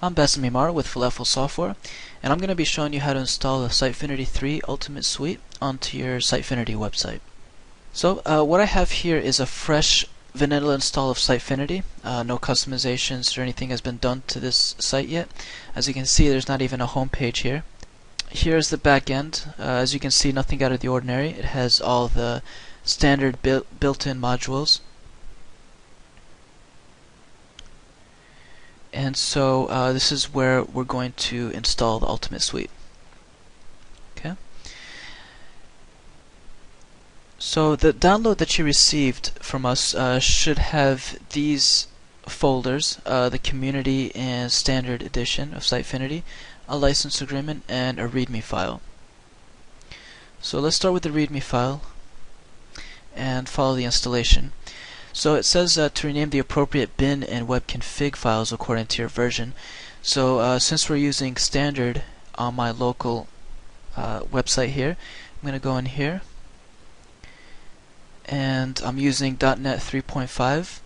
I'm Basim Mimar with Falafel Software, and I'm going to be showing you how to install the Sitefinity 3 Ultimate Suite onto your Sitefinity website. So what I have here is a fresh vanilla install of Sitefinity. No customizations or anything has been done to this site yet. As you can see, there's not even a home page here. Here's the back end. As you can see, nothing out of the ordinary. It has all the standard built-in modules. And so this is where we're going to install the Ultimate Suite. Okay. So the download that you received from us should have these folders: the Community and Standard Edition of Sitefinity, a license agreement, and a README file. So let's start with the README file and follow the installation. So it says to rename the appropriate bin and web config files according to your version. So since we're using standard on my local website here, I'm going to go in here, and I'm using .NET 3.5.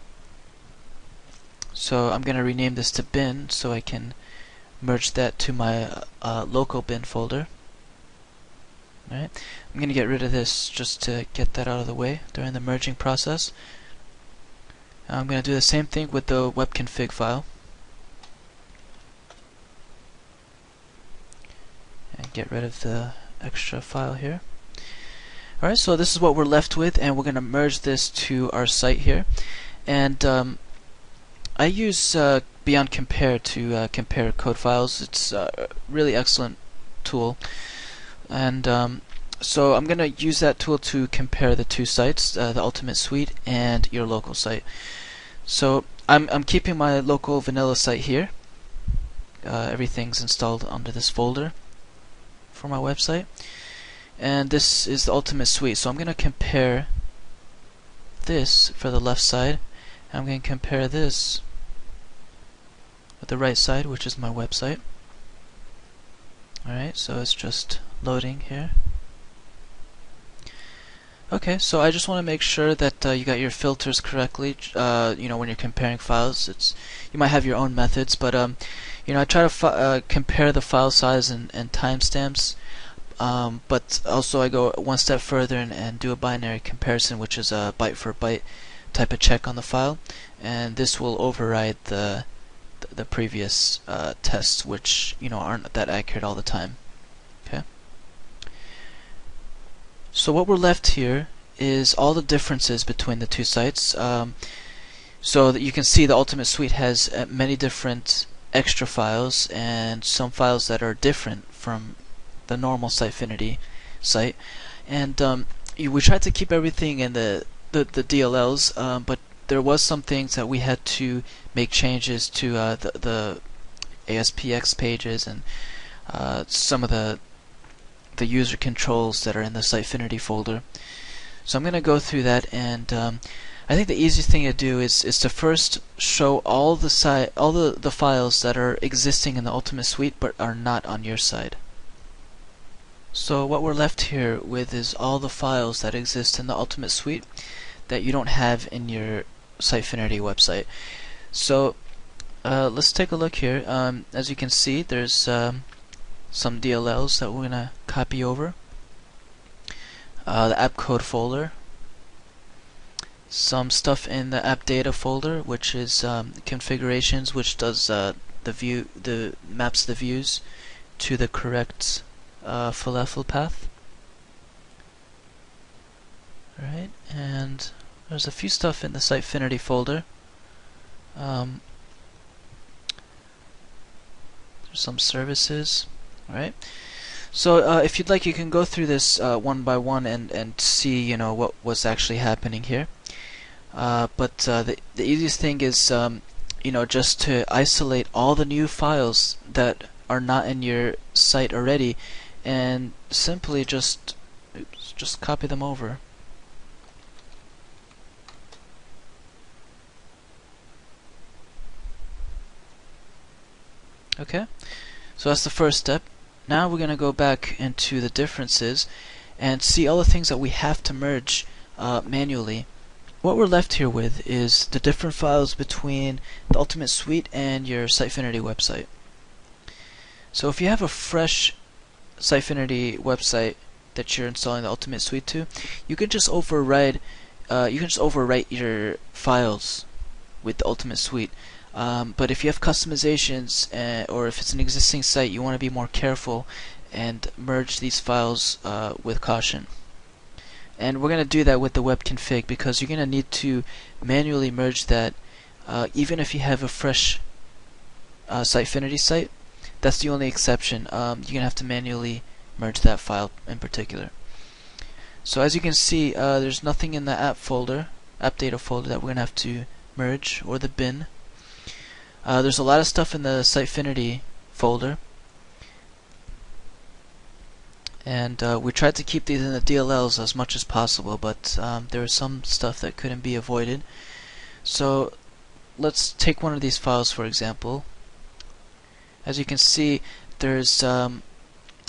So I'm going to rename this to bin so I can merge that to my local bin folder. Alright, I'm going to get rid of this just to get that out of the way during the merging process. I'm going to do the same thing with the web config file and get rid of the extra file here. Alright, so this is what we're left with, and we're going to merge this to our site here. And I use Beyond Compare to compare code files. It's a really excellent tool, and so I'm going to use that tool to compare the two sites, the Ultimate Suite and your local site. So I'm keeping my local vanilla site here. Everything's installed under this folder for my website, and this is the Ultimate Suite. So I'm going to compare this for the left side, and I'm going to compare this with the right side, which is my website. Alright, so it's just loading here. Okay, so I just want to make sure that you got your filters correctly. You know, when you're comparing files, you might have your own methods, but you know, I try to compare the file size and timestamps, but also I go one step further and do a binary comparison, which is a byte for byte type of check on the file, and this will override the previous tests, which aren't that accurate all the time. Okay. So what we're left here is all the differences between the two sites. So that you can see the Ultimate Suite has many different extra files and some files that are different from the normal Sitefinity site. And we tried to keep everything in the DLLs, but there was some things that we had to make changes to the ASPX pages and some of the user controls that are in the Sitefinity folder. So I'm going to go through that, and I think the easiest thing to do is to first show all the files that are existing in the Ultimate Suite but are not on your side. So what we're left here with is all the files that exist in the Ultimate Suite that you don't have in your Sitefinity website. So let's take a look here. As you can see, there's some DLLs that we're going to copy over. The app code folder, some stuff in the app data folder, which is configurations, which does maps the views to the correct falafel path. Alright, and there's a few stuff in the Sitefinity folder. There's some services. Alright, so if you'd like, you can go through this one by one and see what was actually happening here. But the easiest thing is just to isolate all the new files that are not in your site already, and simply just copy them over. Okay, so that's the first step. Now we're going to go back into the differences and see all the things that we have to merge manually. What we're left here with is the different files between the Ultimate Suite and your Sitefinity website. So if you have a fresh Sitefinity website that you're installing the Ultimate Suite to, you can just override overwrite your files with the Ultimate Suite. But if you have customizations, or if it's an existing site, you want to be more careful and merge these files with caution. And we're going to do that with the web config, because you're going to need to manually merge that even if you have a fresh Sitefinity site. That's the only exception. You're going to have to manually merge that file in particular. So as you can see, there's nothing in the app data folder that we're going to have to merge, or the bin. There's a lot of stuff in the Sitefinity folder, and we tried to keep these in the DLLs as much as possible, but there was some stuff that couldn't be avoided. So let's take one of these files, for example. As you can see, there's a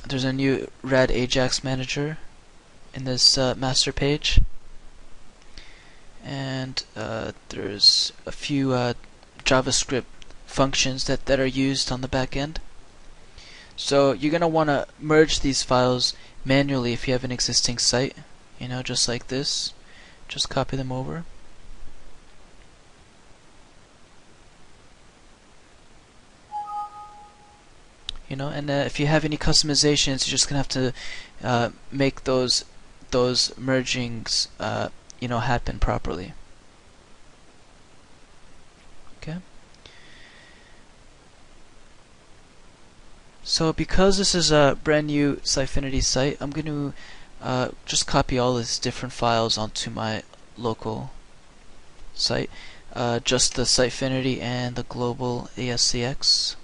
new Rad Ajax manager in this master page, and there's a few JavaScript functions that are used on the back end. So you're going to want to merge these files manually if you have an existing site, just like this. Just copy them over. And if you have any customizations, you're just gonna have to make those mergings happen properly. Okay. So because this is a brand new Sitefinity site, I'm going to just copy all these different files onto my local site, just the Sitefinity and the global ASCX.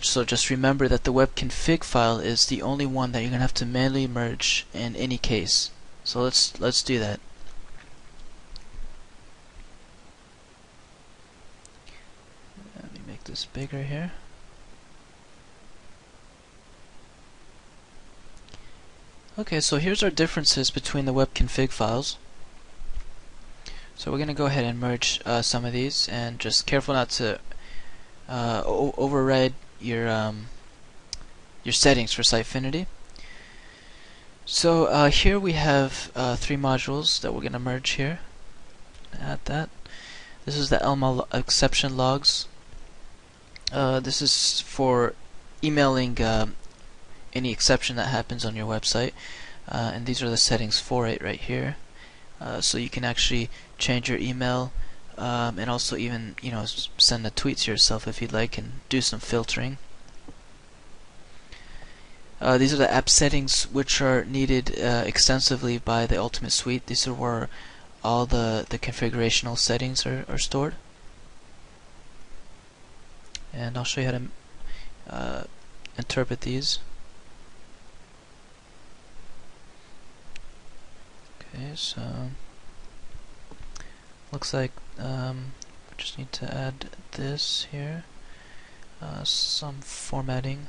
So just remember that the web config file is the only one that you're going to have to manually merge in any case. So let's do that. Let me make this bigger here. Okay, so here's our differences between the web config files. So we're going to go ahead and merge some of these, and just careful not to override your settings for Sitefinity. So here we have 3 modules that we're going to merge here. Add that. This is the Elma exception logs. This is for emailing any exception that happens on your website, and these are the settings for it right here. So you can actually change your email, and also even send a tweet to yourself if you'd like, and do some filtering. These are the app settings, which are needed extensively by the Ultimate Suite. These are where all the configurational settings are stored. And I'll show you how to interpret these. Okay, so looks like we just need to add this here, some formatting.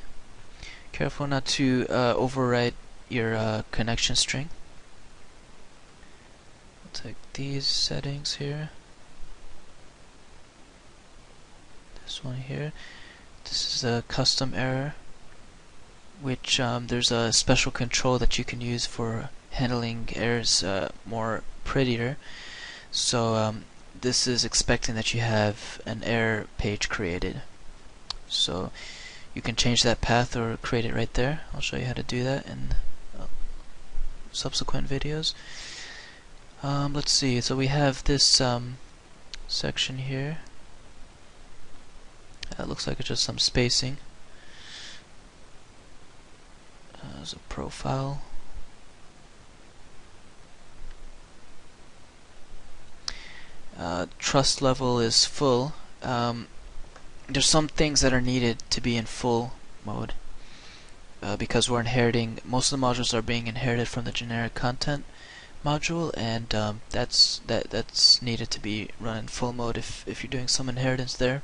Careful not to overwrite your connection string. I'll take these settings here. This one here. This is a custom error, which there's a special control that you can use for handling errors more prettier. So this is expecting that you have an error page created. So you can change that path or create it right there. I'll show you how to do that in subsequent videos. Let's see, so we have this section here. It looks like it's just some spacing. There's a profile. Trust level is full. There's some things that are needed to be in full mode, because we're inheriting, most of the modules are being inherited from the generic content module, and that's needed to be run in full mode if you're doing some inheritance there.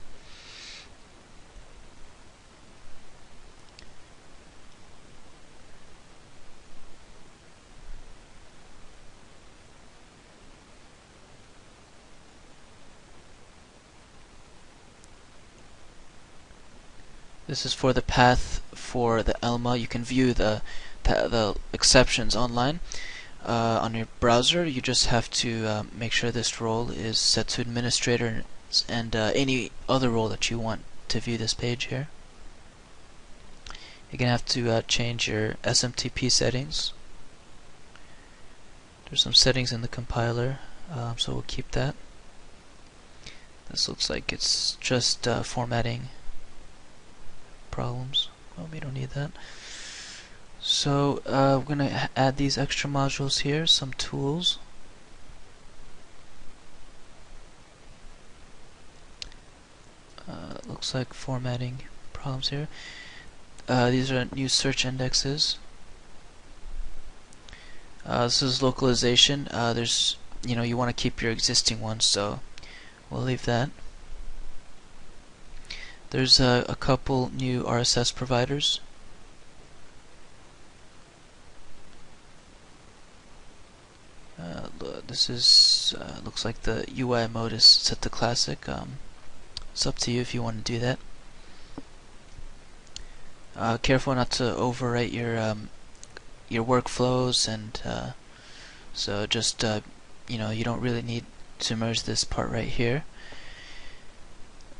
This is for the path for the Elma. You can view the exceptions online on your browser. You just have to make sure this role is set to administrator and any other role that you want to view this page here. You're going to have to change your SMTP settings. There's some settings in the compiler, so we'll keep that. This looks like it's just formatting problems. Well, we don't need that. So we're going to add these extra modules here, some tools. Looks like formatting problems here. These are new search indexes. This is localization. There's, you want to keep your existing ones, so we'll leave that. There's a couple new RSS providers. This is looks like the UI mode is set to classic. It's up to you if you want to do that. Careful not to overwrite your workflows, and so just you don't really need to merge this part right here.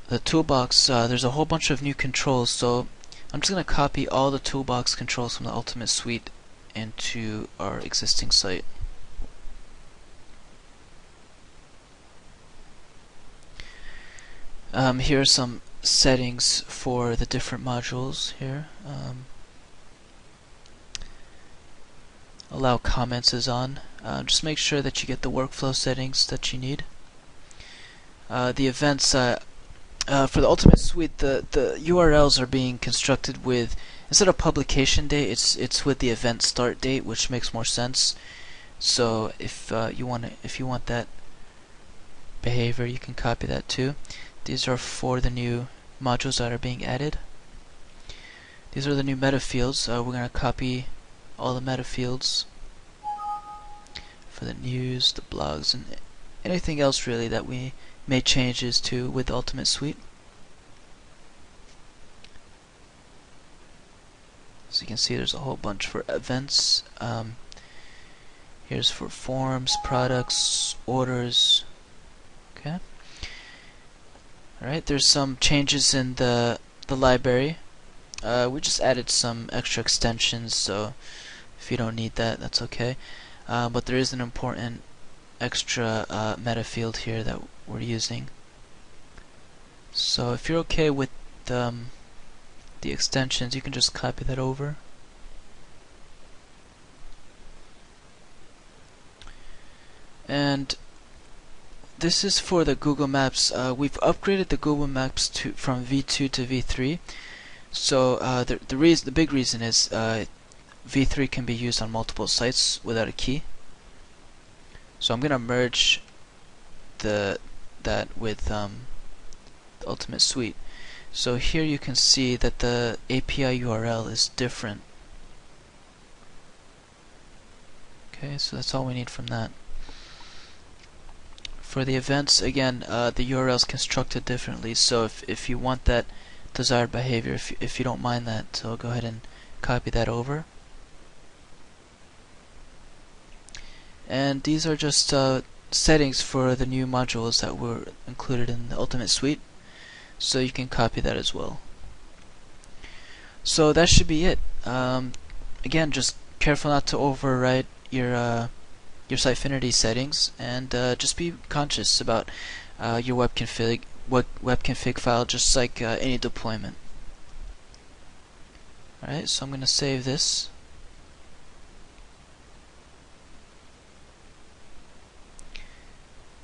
The toolbox, there's a whole bunch of new controls, so I'm just going to copy all the toolbox controls from the Ultimate Suite into our existing site. Here are some settings for the different modules here. Allow comments is on. Just make sure that you get the workflow settings that you need. The events, for the Ultimate Suite, the URLs are being constructed with, instead of publication date, it's with the event start date, which makes more sense. So if you want that behavior, you can copy that too. These are for the new modules that are being added. These are the new meta fields. We're going to copy all the meta fields for the news, the blogs, and anything else really that we made changes to with the Ultimate Suite. So you can see there's a whole bunch for events. Here's for forms, products, orders. Okay. Alright, there's some changes in the library. We just added some extra extensions, so if you don't need that, that's okay. But there is an important extra meta field here that we're using. So if you're okay with the extensions, you can just copy that over. And this is for the Google Maps. We've upgraded the Google Maps from V2 to V3. So the big reason is V3 can be used on multiple sites without a key. So I'm gonna merge that with the Ultimate Suite. So here you can see that the API URL is different. Okay, so that's all we need from that. For the events, again, the URL is constructed differently, so if you want that desired behavior, if you don't mind that, so go ahead and copy that over. And these are just settings for the new modules that were included in the Ultimate Suite, so you can copy that as well. So that should be it. Again, just careful not to overwrite your Sitefinity settings, and just be conscious about your web config file, just like any deployment. Alright, so I'm going to save this.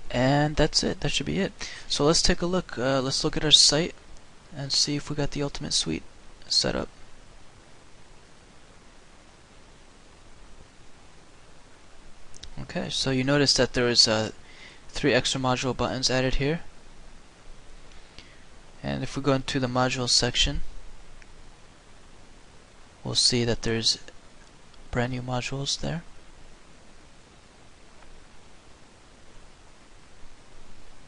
And that's it. That should be it. So let's take a look. Let's look at our site and see if we got the Ultimate Suite set up. Okay, so you notice that there is 3 extra module buttons added here. And if we go into the modules section, we'll see that there's brand new modules there.